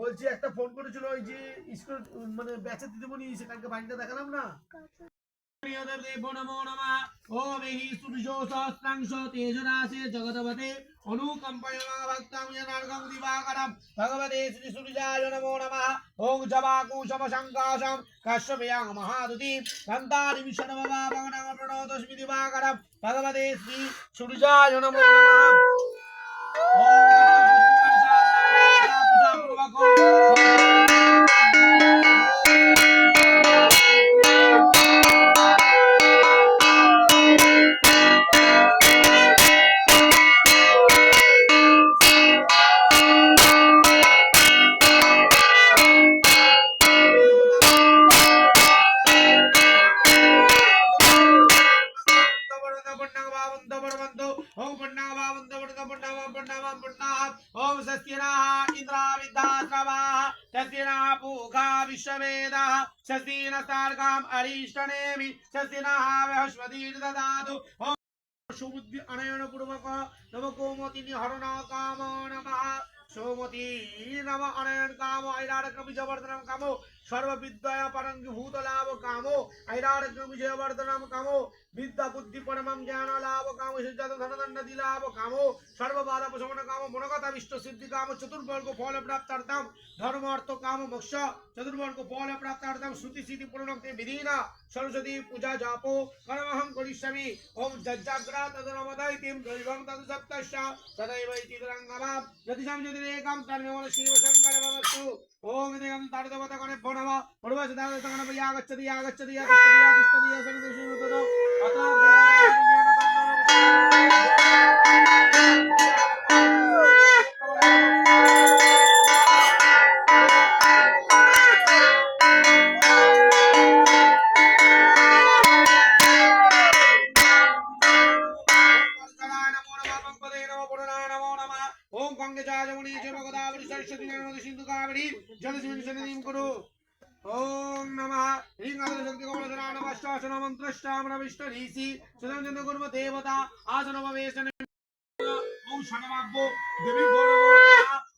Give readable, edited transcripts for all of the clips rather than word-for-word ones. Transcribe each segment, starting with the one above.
বলছি একটা ফোন করেছিল ওই যে স্কুল মানে ব্যাচে দিদিমণি এসে কালকে বাড়িটা দেখালাম না। নমো নমঃ ওম হি সূর্যো সহস্রাংশ তেজরাসে জগতপতে অনুকম্পয়মাং ভক্তাং জনার্গং দিবাকরম ভগবতে শ্রী সূর্যায় নমো নমঃ ওম জবাকুশম সংকাশম কাশ্যপয়াং মহাদুতি কান্তারি বিশ্বনমভাবং প্রণতস্মি দিবাকরম ভগবতে শ্রী সূর্যায় নমো নমঃ ओम सस्यनाः इंद्रा विद्याश्रवाः सस्यनाः पूगा विश्ववेदाः सस्येन सार्गाम् अरिष्टनेमि सस्यनाः बृहस्पतिर् ददातु ओम सुबुद्धि अनयन पूर्वक नमो कोमतिनि हरण काम नमः सोमती नम अनयन काम ऐरारक विजयवर्धनम कामो सर्वविद्या परंग भूतलाभ कामो ऐरारक विजयवर्धनम कामो विद्या बुद्धि परमं ज्ञान लाभ कामो सिद्धार्थ धनदंड दिलाभ कामो सर्वबाधा प्रशमन कामो मनोगत विष्ट सिद्धि कामो चतुर्वर्ग फल प्राप्तार्थम धर्म अर्थ काम मोक्ष चतुर्वर्ग फल प्राप्तार्थम श्रुति सिद्धि पूर्णोक्ति विधिना सरस्वती पूजा जापो कर्महं करिष्यामि ओम जज्जाग्रा तदनमदैतिं दैवं तदसप्तश्च तदैव इति तरंगमा यदिशं यदिरेकं तन्मेव शिव शंकर भवतु ओम देवं तारदेवता गणे नमः पूर्वज दानतगण यागच्छति यागच्छति यागच्छति यागच्छति सर्वदेशुतो ओम गंगे जमुनी जल गोदावरी सरस्वती नर्मदे सिंधु कावेरी जलस्मिन् सन्निधिं कुरु ओम नमः ह्रीं शक्ति कमलधरा नमश्चासन मंत्रश्चामर विष्णुरीसि सुदंजन गुरुव देवता आसनमवेशन ओम शनवाब्बो देवी भोरवो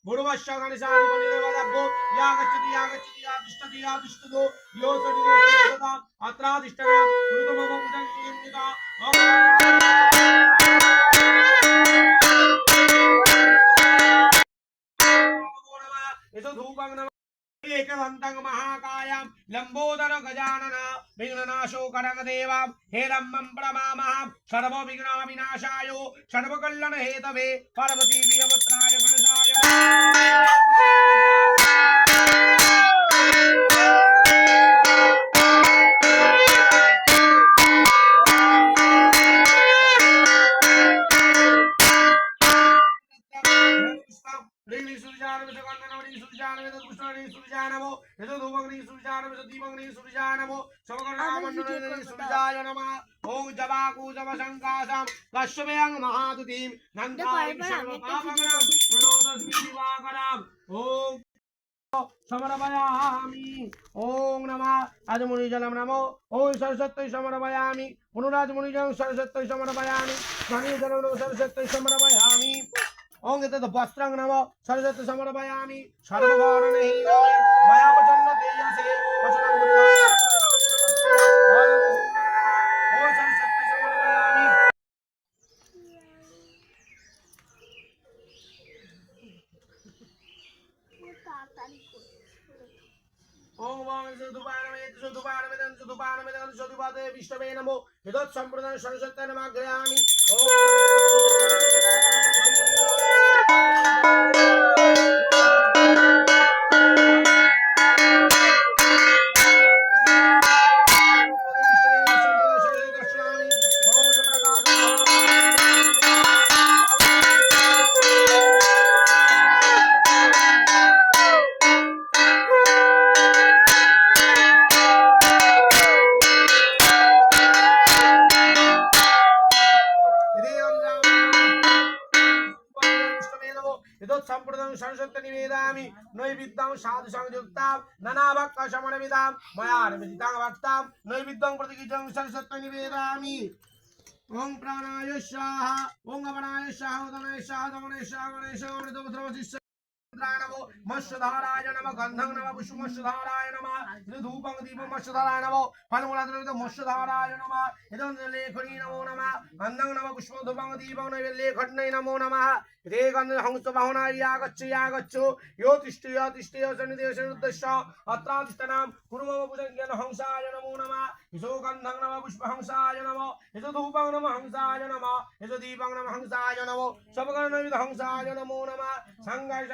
भोरवश्च गणेशाधिपति देवताब्बो यागच्छति यागच्छति यातिष्ठति यातिष्ठतो यो सदिदेवता अत्राधिष्ठना गुरुतमो पूजं निमिता एकदन्तं महाकायं लंबोदर गजानन विघ्ननाशो करगदेवां हेरम्मं प्रणमामः सर्वविघ्नविनाशाय सर्वकल्याण हेतवे पार्वती प्रियपुत्राय गणेशाय ओम जबाकुशम संकाशम कश्यपयं महादुतिं नन्दाय सर्वपापगणं प्रणोतस्मि दिवाकरम् ओम समर्पयामि ओम नमः आजमुनिजलं नमो ओम सरस्वती समर्पयामि पुनराजमुनिजलं सरस्वती समर्पयामि धनीजलं सरस्वती समर्पयामि ओम एतद् वस्त्रं नमो सरस्वती समर्पयामि सर्ववर्णहीनाय मयावचन्न तेजसे वचनं गुरुः विष्णवे नमो यदत् संप्रदान सरस्वती नमाग्रयामि এতৎ সম্প্রদান সরস্বতী নিবেদামি নৈবিদ্যং সাধু সংযুক্তাম নানাভক্ত সমনবিদাম ময়া নিবেদিতাং ভক্তাম নৈবিদ্যং প্রতিকিজং সরস্বতী নিবেদামি ওং প্রাণায় স্বাহা ওং অপনায় স্বাহা উদনায় স্বাহা দমনায় স্বাহা মনায় স্বাহা অমৃতপুত্রমসিষ্য नमो मत्स्यधाराय नमः गन्धं नमः पुष्पमत्स्यधाराय नमः धूपं दीपं मत्स्यधाराय नमः फलमूलाद्रव्यं मत्स्यधाराय नमः इदं लेखनी नमो नमः गन्धं नमः पुष्पं धूपं दीपं नैवेल्येखण्यै नमो नमः ते हंसवाहनाय यागच्छ यो तिष्ठय सन्निदेशनुद्देश्य अत्रातिष्ठनां कुर्मः पूजन्यं हंसाय नमो नमः यशो गन्धं नमः पुष्पहंसाय नमः यशो धूपं नमः हंसाय नमः यशो दीपं नमः हंसाय नमः सबगणविध हंसाय नमो नमः संगाय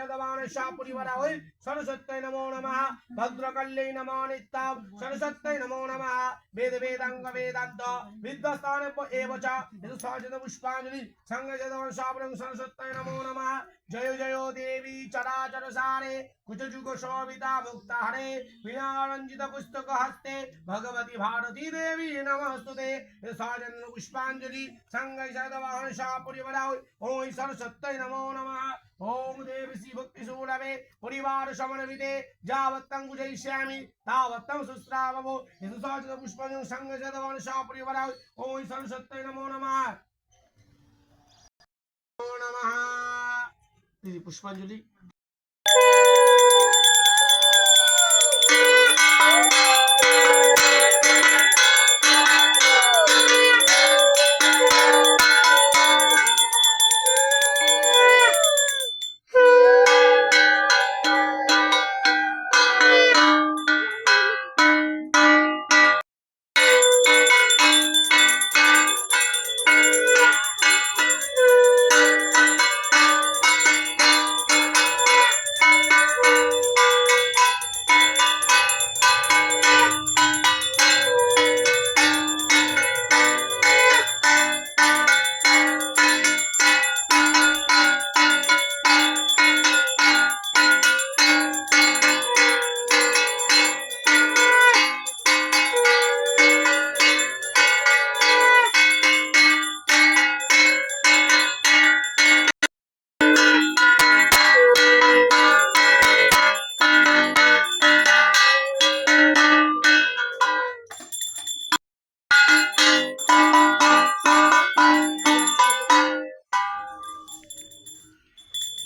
परिवाराय सरस्वत्यै नमो नमः भद्रकल्यै नमो नित्यां सरस्वत्यै नमो नमः वेद वेदांग वेदांत विद्यास्थान एव च यत् सहजन पुष्पाञ्जलि संगजदवं शापनं सरस्वत्यै नमो नमः जय जय देवी चराचर सारे कुचजुग शोभिता मुक्ताहरे वीणारंजित पुस्तक हस्ते भगवती भारती देवी नमस्तुते सहजन पुष्पाञ्जलि संगजदवं शापरिवाराय ओम सरस्वत्यै नमो नमः ओम देवी श्री भक्ति सूरवे परिवार समन्विते यावत्तं पूजयिष्यामि तावत्तं सुश्रावो यदुसाचित पुष्पं संगजदवं शापरिवाराय ओम सरस्वत्यै नमो नमः नमो नमः दीदी पुष्पांजलि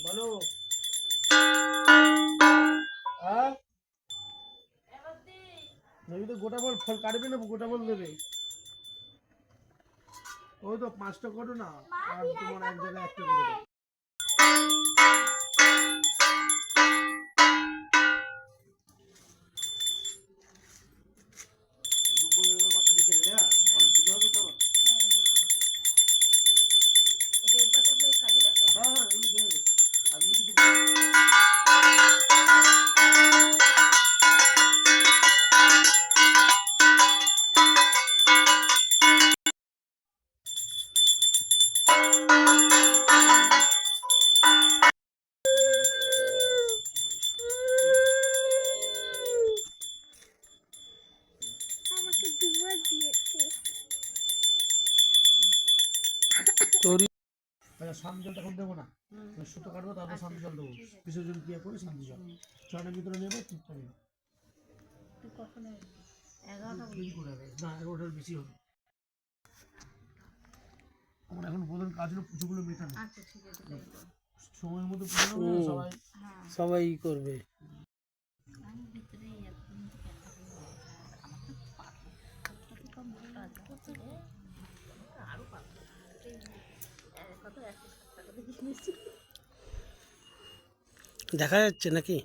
बोलो तो गोटा बल फल काटबे ना गोटा बल देबे ওই তো পাঁচটা করো না আর তোমার এক জায়গায় একটা করে দাও দুপুরের কথা দেখে রে হ্যাঁ পরে পূজা হবে তো দেবতাগুলো কাজে লাগে হ্যাঁ হ্যাঁ ওই দেবে আজকে কিছু শান্ত জলটা এখন দেবো না সুতো কাটবো তারপর শান্ত জল দেবো বিসর্জন ক্রিয়া করে শান্ত জল চরণের ভিতরে নেবো চুপটা নেবো না 11টার বেশি হবে আমার এখন প্রধান কাজ হলো পুজোগুলো মেটানো সময়ের মধ্যে পুজো সবাই করবে দেখা যাচ্ছে নাকি?